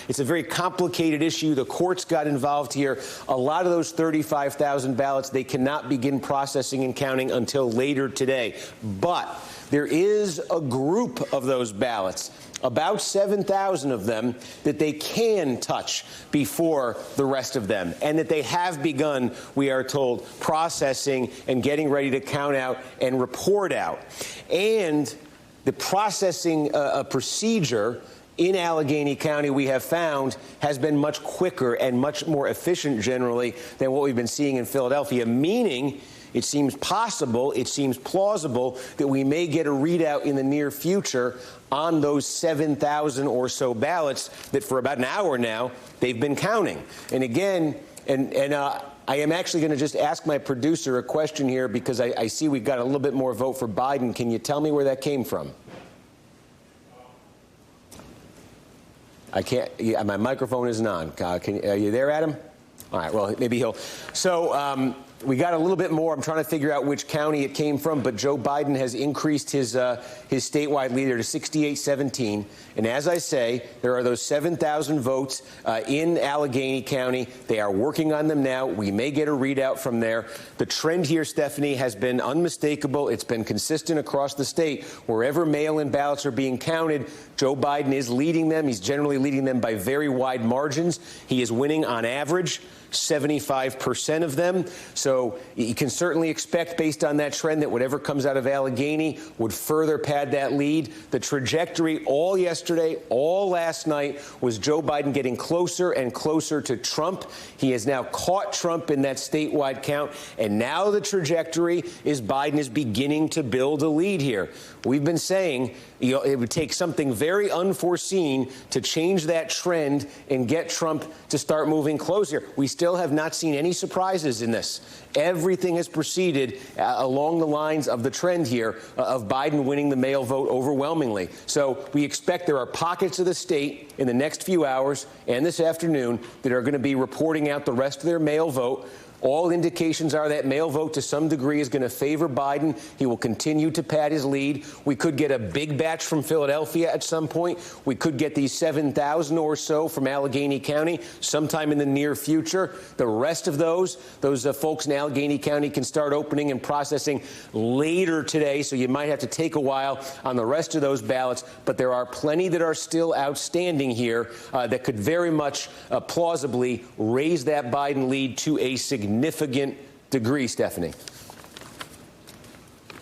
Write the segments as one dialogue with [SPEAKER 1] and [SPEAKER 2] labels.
[SPEAKER 1] It's a very complicated issue. The courts got involved here. A lot of those 35,000 ballots, they cannot begin processing and counting until later today. But there is a group of those ballots, about 7,000 of them, that they can touch before the rest of them, and that they have begun, we are told, processing and getting ready to count out and report out. And the processing procedure in Allegheny County, we have found, has been much quicker and much more efficient generally than what we've been seeing in Philadelphia, meaning it seems possible, it seems plausible that we may get a readout in the near future on those 7,000 or so ballots that for about an hour now they've been counting. And again, I am actually going to just ask my producer a question here because I see we've got a little bit more vote for Biden. Can you tell me where that came from? I can't. Yeah, my microphone isn't on. Are you there, Adam? All right. Well, maybe he'll. So we got a little bit more. I'm trying to figure out which county it came from, but Joe Biden has increased his statewide leader to 68-17. And as I say, there are those 7,000 votes in Allegheny County. They are working on them now. We may get a readout from there. The trend here, Stephanie, has been unmistakable. It's been consistent across the state. Wherever mail-in ballots are being counted, Joe Biden is leading them. He's generally leading them by very wide margins. He is winning on average 75% of them. So you can certainly expect, based on that trend, that whatever comes out of Allegheny would further pad that lead. The trajectory all yesterday, all last night, was Joe Biden getting closer and closer to Trump. He has now caught Trump in that statewide count. And now the trajectory is Biden is beginning to build a lead here. We've been saying it would take something very unforeseen to change that trend and get Trump to start moving closer. We still have not seen any surprises in this. Everything has proceeded along the lines of the trend here of Biden winning the mail vote overwhelmingly. So we expect there are pockets of the state in the next few hours and this afternoon that are going to be reporting out the rest of their mail vote. All indications are that mail vote to some degree is going to favor Biden. He will continue to pad his lead. We could get a big batch from Philadelphia at some point. We could get these 7,000 or so from Allegheny County sometime in the near future. The rest of those folks in Allegheny County can start opening and processing later today, so you might have to take a while on the rest of those ballots. But there are plenty that are still outstanding here that could very much plausibly raise that Biden lead to a significant degree, Stephanie.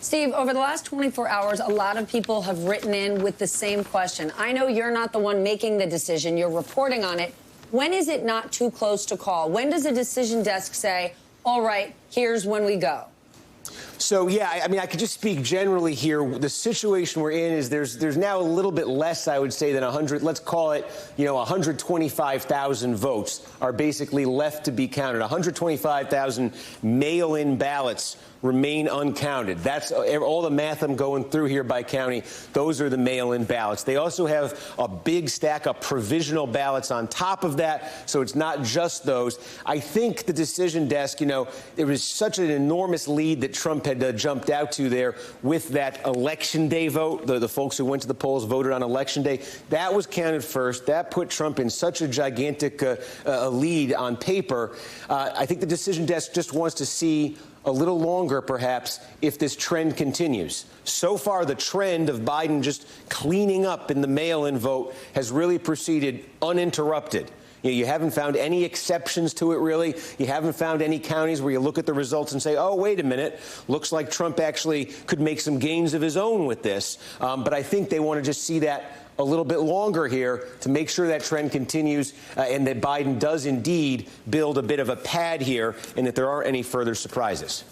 [SPEAKER 2] Steve, over the last 24 hours, a lot of people have written in with the same question. I know you're not the one making the decision. You're reporting on it. When is it not too close to call? When does a decision desk say, all right, here's when we go?
[SPEAKER 1] So, yeah, I mean, I could just speak generally here. The situation we're in is there's now a little bit less, I would say, than 100. Let's call it, 125,000 votes are basically left to be counted. 125,000 mail-in ballots remain uncounted. That's all the math I'm going through here by county. Those are the mail-in ballots. They also have a big stack of provisional ballots on top of that, so it's not just those. I think the decision desk, there was such an enormous lead that Trump had jumped out to there with that Election Day vote. The folks who went to the polls voted on Election Day. That was counted first. That put Trump in such a gigantic lead on paper. I think the decision desk just wants to see a little longer, perhaps, if this trend continues. So far, the trend of Biden just cleaning up in the mail-in vote has really proceeded uninterrupted. You haven't found any exceptions to it, really. You haven't found any counties where you look at the results and say, oh, wait a minute, looks like Trump actually could make some gains of his own with this. But I think they want to just see that a little bit longer here to make sure that trend continues and that Biden does indeed build a bit of a pad here and that there aren't any further surprises.